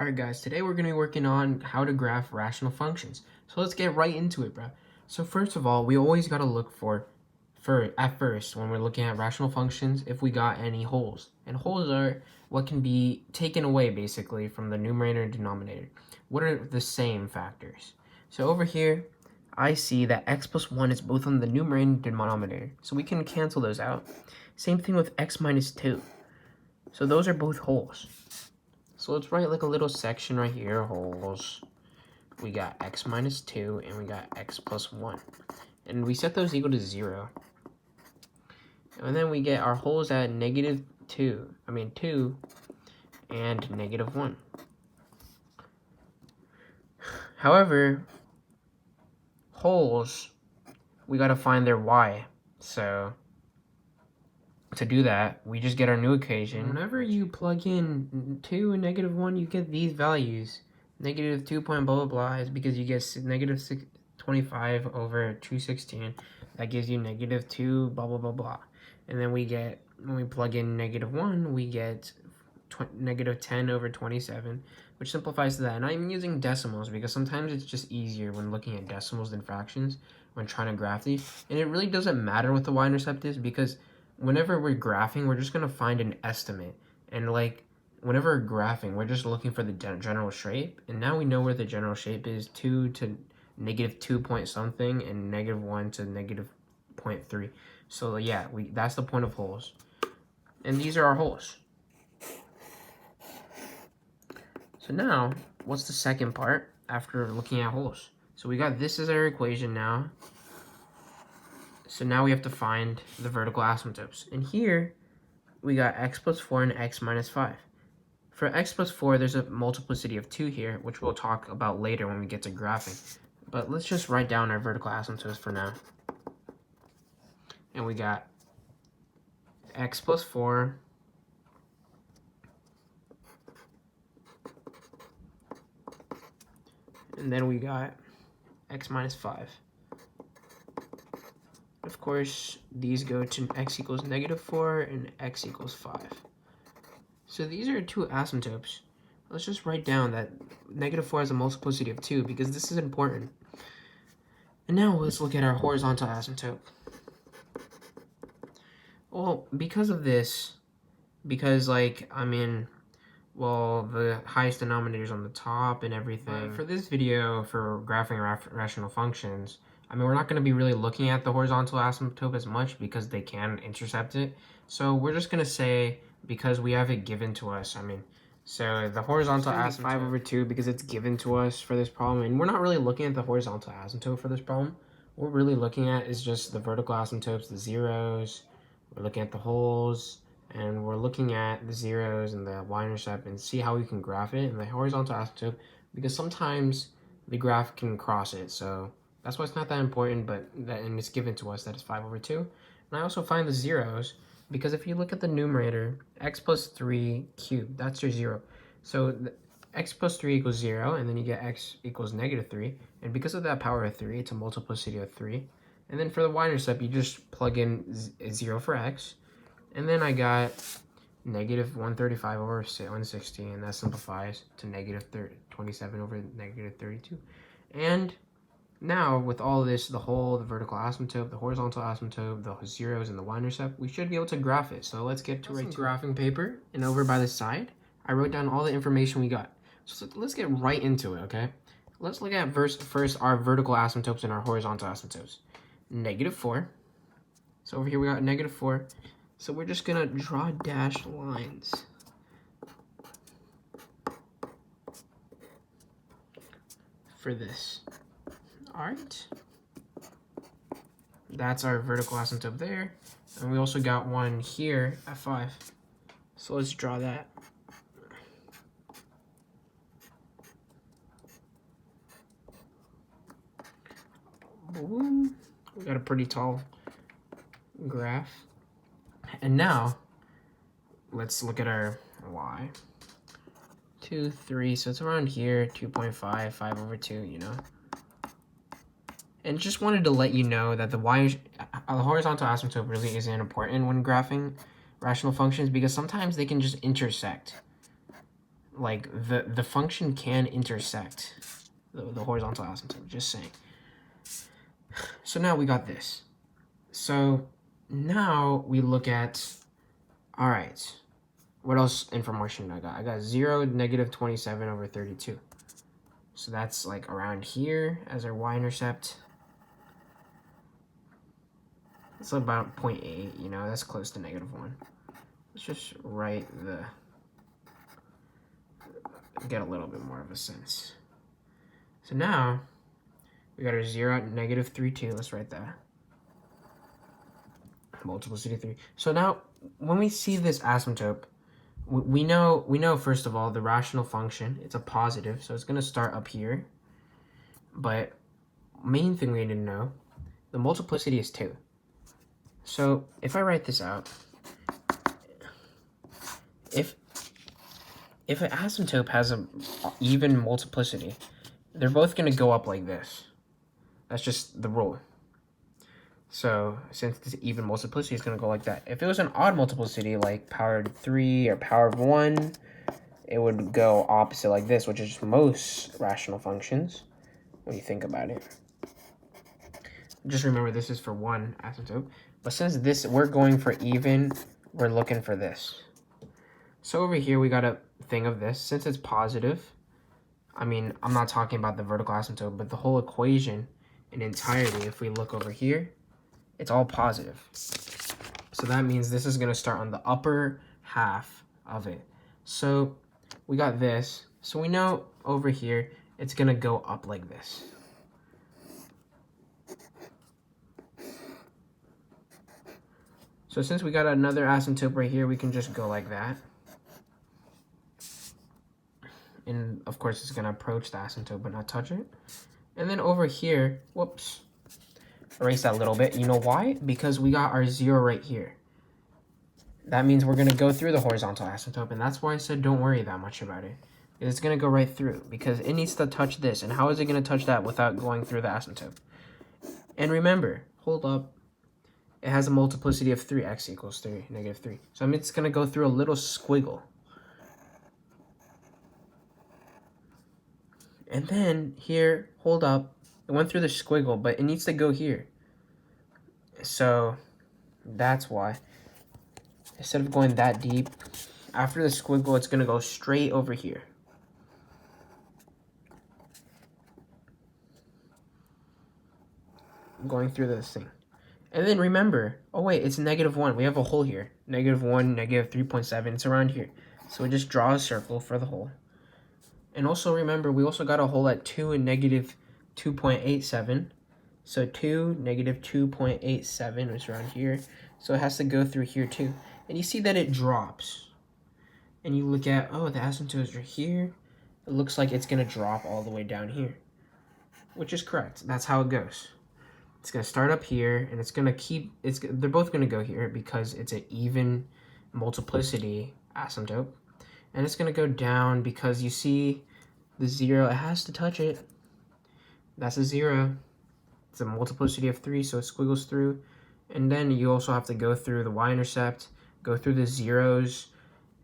Alright guys, today we're going to be working on how to graph rational functions. So let's get right into it, bro. So first of all, we always got to look at first, when we're looking at rational functions, if we got any holes. And holes are what can be taken away, basically, from the numerator and denominator. What are the same factors? So over here, I see that x plus 1 is both on the numerator and denominator. So we can cancel those out. Same thing with x minus 2. So those are both holes. So let's write like a little section right here, holes. We got x minus 2 and we got x plus 1. And we set those equal to 0. And then we get our holes at -2 and -1. However, holes, we gotta find their y. So to do that, we just get our new equation. Whenever you plug in 2 and -1, you get these values. -2 point blah blah blah is because you get -25 over 216. That gives you -2 blah blah blah blah. And then we get, when we plug in -1, we get -10 over 27, which simplifies to that. And I'm using decimals because sometimes it's just easier when looking at decimals than fractions when trying to graph these. And it really doesn't matter what the y-intercept is, because whenever we're graphing, we're just going to find an estimate. And like, whenever we're graphing, we're just looking for the general shape. And now we know where the general shape is, 2 to -2 point something, and -1 to -0.3. So yeah, that's the point of holes. And these are our holes. So now, what's the second part after looking at holes? So we got this as our equation now. So now we have to find the vertical asymptotes. And here, we got x plus 4 and x minus 5. For x plus 4, there's a multiplicity of 2 here, which we'll talk about later when we get to graphing. But let's just write down our vertical asymptotes for now. And we got x plus 4 and then we got x minus 5. Of course, these go to x equals -4 and x equals 5. So these are two asymptotes. Let's just write down that -4 has a multiplicity of 2 because this is important. And now let's look at our horizontal asymptote. Well, because of this, well, the highest denominator is on the top and everything. But for this video, for graphing rational functions, we're not going to be really looking at the horizontal asymptote as much because they can intercept it. So we're just going to say, because we have it given to us, so the horizontal asymptote 5 over 2 because it's given to us for this problem. And we're not really looking at the horizontal asymptote for this problem. What we're really looking at is just the vertical asymptotes, the zeros. We're looking at the holes. And we're looking at the zeros and the y-intercept and see how we can graph it in the horizontal asymptote, because sometimes the graph can cross it. So that's why it's not that important, and it's given to us that it's 5 over 2. And I also find the zeros, because if you look at the numerator, x plus 3 cubed, that's your 0. So x plus 3 equals 0, and then you get x equals -3. And because of that power of 3, it's a multiplicity of 3. And then for the y-intercept, you just plug in 0 for x. And then I got -135 over 160, and that simplifies to -27 over -32. And now, with all this, the hole, the vertical asymptote, the horizontal asymptote, the zeros, and the y-intercept, we should be able to graph it. So let's get to graphing paper. And over by the side, I wrote down all the information we got. So let's get right into it, okay? Let's look at first our vertical asymptotes and our horizontal asymptotes. -4. So over here we got -4. So we're just gonna draw dashed lines. For this. Alright. That's our vertical asymptote there. And we also got one here at 5. So let's draw that. Boom. We got a pretty tall graph. And now, let's look at our y. 2, 3, so it's around here, 2.5, 5 over 2, you know. And just wanted to let you know that the horizontal asymptote really isn't important when graphing rational functions, because sometimes they can just intersect. like the function can intersect the horizontal asymptote, just saying. So now we got this. So now we look at, all right, what else information I got? I got 0, negative 27 over 32. So that's like around here as our y-intercept. It's about 0.8, you know, that's close to negative 1. Let's just write get a little bit more of a sense. So now we got our 0, negative 3, 2. Let's write that. Multiplicity 3. So now when we see this asymptote, we know first of all the rational function, it's a positive, so it's going to start up here. But main thing we need to know, the multiplicity is 2. So if I write this out, if an asymptote has an even multiplicity, they're both going to go up like this. That's just the rule. So since it's even multiplicity, it's going to go like that. If it was an odd multiplicity, like power of 3 or power of 1, it would go opposite like this, which is most rational functions when you think about it. Just remember this is for one asymptote. But since we're going for even, we're looking for this. So over here, we got a thing of this. Since it's positive, I mean, I'm not talking about the vertical asymptote, but the whole equation in entirety, if we look over here, it's all positive. So that means this is going to start on the upper half of it. So we got this. So we know over here, it's going to go up like this. So since we got another asymptote right here, we can just go like that. And of course, it's going to approach the asymptote, but not touch it. And then over here, whoops, erase that a little bit. You know why? Because we got our 0 right here. That means we're going to go through the horizontal asymptote, and that's why I said don't worry that much about it. It's going to go right through, because it needs to touch this. And how is it going to touch that without going through the asymptote? And remember, hold up, it has a multiplicity of 3, x equals 3, negative 3. So I mean, it's going to go through a little squiggle. And then here, hold up, it went through the squiggle, but it needs to go here. So that's why. Instead of going that deep, after the squiggle, it's going to go straight over here. Going through this thing. And then remember, oh wait, it's negative 1. We have a hole here. Negative 1, negative 3.7. It's around here. So we just draw a circle for the hole. And also remember, we also got a hole at 2 and negative 2.87. So 2, negative 2.87 is around here. So it has to go through here too. And you see that it drops. And you look at, oh, the asymptotes are here. It looks like it's going to drop all the way down here. Which is correct. That's how it goes. It's going to start up here, and it's going to keep, they're both going to go here because it's an even multiplicity asymptote. And it's going to go down because you see the 0, it has to touch it. That's a 0. It's a multiplicity of 3, so it squiggles through. And then you also have to go through the y-intercept, go through the zeros,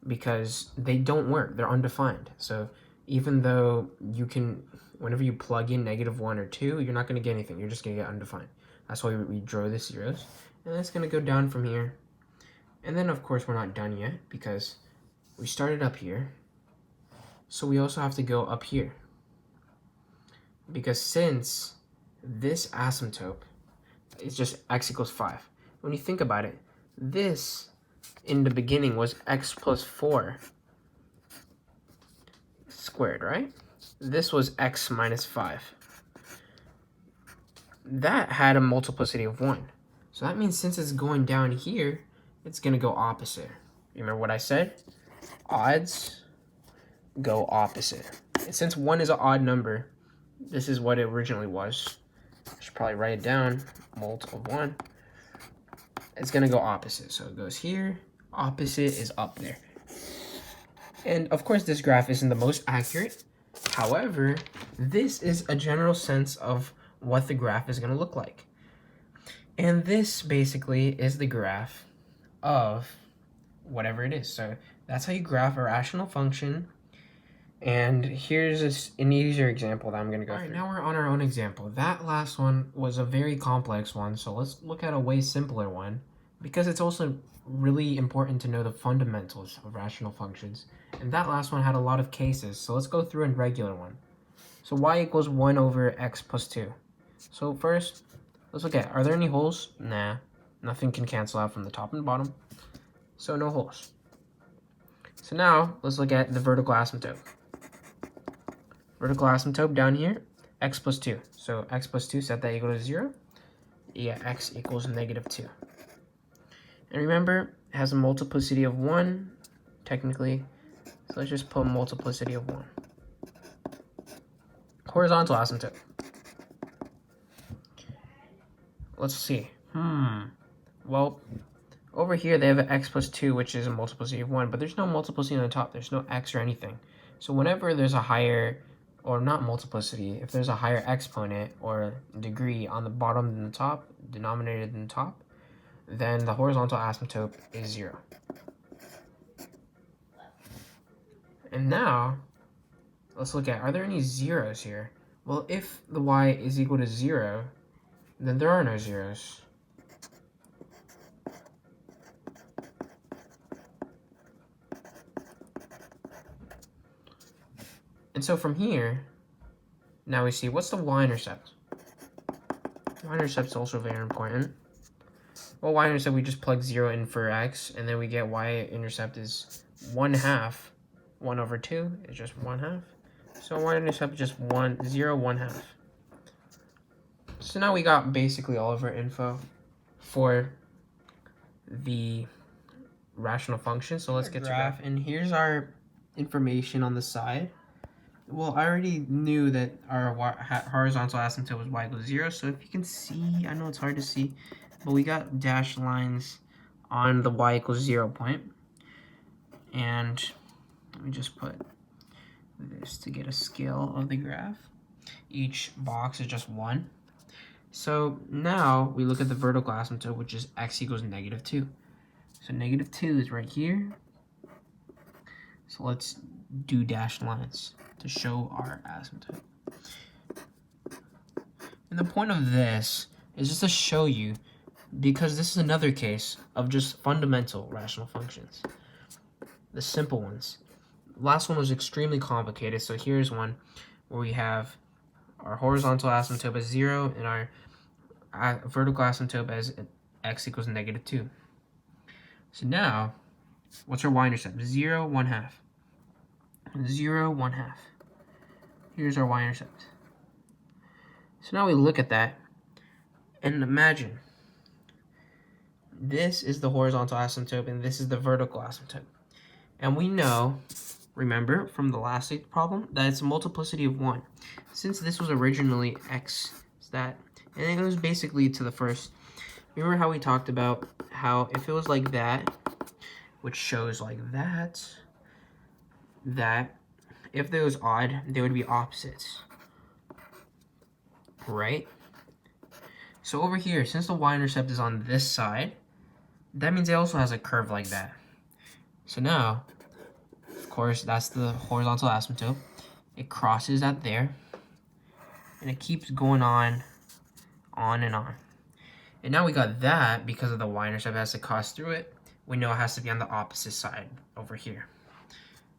because they don't work. They're undefined. So even though you can, whenever you plug in negative 1 or 2, you're not going to get anything. You're just going to get undefined. That's why we drew the zeros. And then it's going to go down from here. And then, of course, we're not done yet because we started up here. So we also have to go up here. Because since this asymptote is just x equals 5, when you think about it, this in the beginning was x plus 4 squared, right? This was x minus 5. That had a multiplicity of 1. So that means since it's going down here, it's going to go opposite. Remember what I said? Odds go opposite. And since 1 is an odd number, this is what it originally was. I should probably write it down. Mult of 1. It's going to go opposite. So it goes here. Opposite is up there. And of course, this graph isn't the most accurate. However, this is a general sense of what the graph is going to look like. And this basically is the graph of whatever it is. So that's how you graph a rational function. And here's an easier example that I'm going to go through. All right, now we're on our own example. That last one was a very complex one, so let's look at a way simpler one, because it's also really important to know the fundamentals of rational functions. And that last one had a lot of cases, so let's go through a regular one. So y equals 1 over x plus 2. So first, let's look at, are there any holes? Nah, nothing can cancel out from the top and bottom, so no holes. So now, let's look at the vertical asymptote. Vertical asymptote down here, x plus 2. So x plus 2, set that equal to 0. Yeah, x equals -2. And remember, it has a multiplicity of 1, technically. So let's just put multiplicity of 1. Horizontal asymptote. Let's see. Well, over here they have an x plus 2, which is a multiplicity of 1, but there's no multiplicity on the top. There's no x or anything. So whenever there's a higher, or not multiplicity, if there's a higher exponent or degree on the bottom than the top, denominator than the top, then the horizontal asymptote is 0. And now, let's look at, are there any zeros here? Well, if the y is equal to 0, then there are no zeros. And so from here, now we see, what's the y-intercept? Y-intercept is also very important. Well, y-intercept, we just plug 0 in for x, and then we get y-intercept is 1/2. 1 over 2 is just 1/2. So y-intercept is just 0, 1/2. So now we got basically all of our info for the rational function. So let's get to graph. And here's our information on the side. Well, I already knew that our horizontal asymptote was y equals 0. So if you can see, I know it's hard to see, but we got dashed lines on the y equals 0 point. And let me just put this to get a scale of the graph. Each box is just 1. So now we look at the vertical asymptote, which is x equals -2. So -2 is right here. So let's do dashed lines to show our asymptote. And the point of this is just to show you, because this is another case of just fundamental rational functions, the simple ones. Last one was extremely complicated, so here's one where we have our horizontal asymptote as 0 and our vertical asymptote as x equals -2. So now, what's our y-intercept? 0, 1/2. 0, 1/2. Here's our y-intercept. So now we look at that, and imagine, this is the horizontal asymptote, and this is the vertical asymptote. And we know, remember, from the last problem, that it's a multiplicity of 1. Since this was originally x, it's that, and it goes basically to the first. Remember how we talked about how if it was like that, which shows like that, if they was odd, they would be opposites, right? So over here, since the y-intercept is on this side, that means it also has a curve like that. So now, of course, that's the horizontal asymptote. It crosses at there, and it keeps going on and on. And now we got that, because of the y-intercept has to cross through it, we know it has to be on the opposite side over here.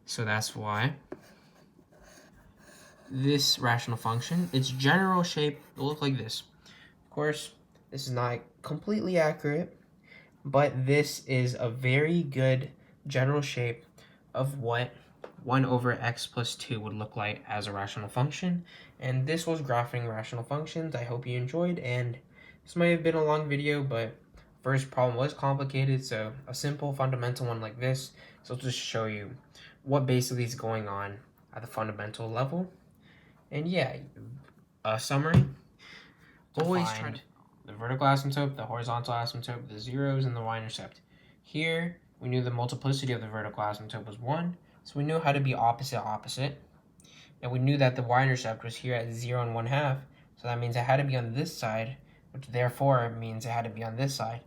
So that's why this rational function, its general shape will look like this. Of course, this is not completely accurate, but this is a very good general shape of what 1 over x plus 2 would look like as a rational function. And this was graphing rational functions. I hope you enjoyed, and this might have been a long video, but first problem was complicated, so a simple fundamental one like this. So I'll just show you what basically is going on at the fundamental level. And yeah, a summary. Always try to the vertical asymptote, the horizontal asymptote, the zeros, and the y-intercept. Here, we knew the multiplicity of the vertical asymptote was 1, so we knew how to be opposite. And we knew that the y-intercept was here at 0 and 1/2, so that means it had to be on this side, which therefore means it had to be on this side.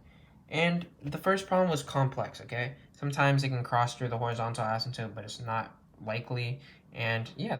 And the first problem was complex, okay? Sometimes it can cross through the horizontal asymptote, but it's not likely. And yeah.